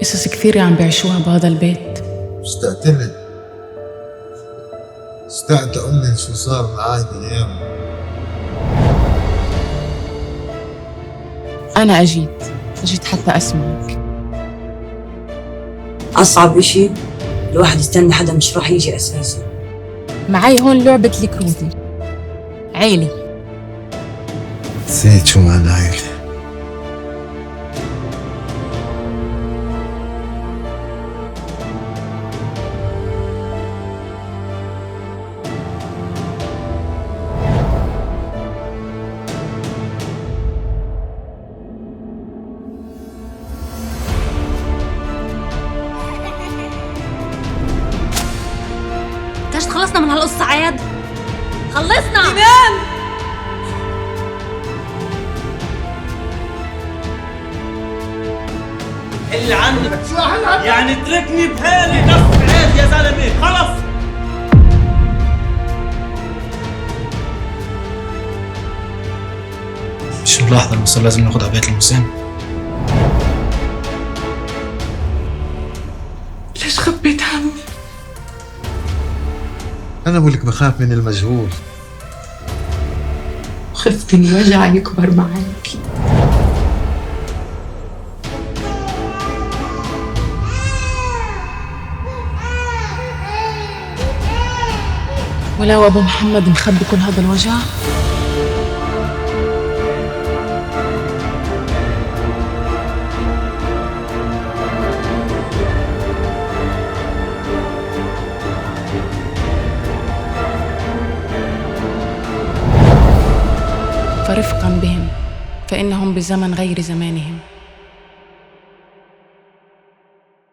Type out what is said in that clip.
قصص كثيرة عم بيعيشوها بهذا البيت. اشتقت أقول لك شو صار معي بالأيام. أنا أجيت حتى أسمعك. أصعب إشي الواحد يستنى حدا مش راح يجي أساسا. معي هون لعبة الكروزي، عيلة. نسيت شو معنى عيلة. انتاش خلصنا من هالقصة عاد؟ خلصنا اللي عندك يعني اتركني بحالي نفس عاد يا زلمه خلص. مش ملاحظة إنه صار لازم ناخد على بيت المسن؟ ليش خبيت عني؟ أنا بقول لك بخاف من المجهول. خفت الوجع يكبر معاكي. ولو أبو محمد مخبي كل هذا الوجع. فرفقا بهم فإنهم بزمن غير زمانهم.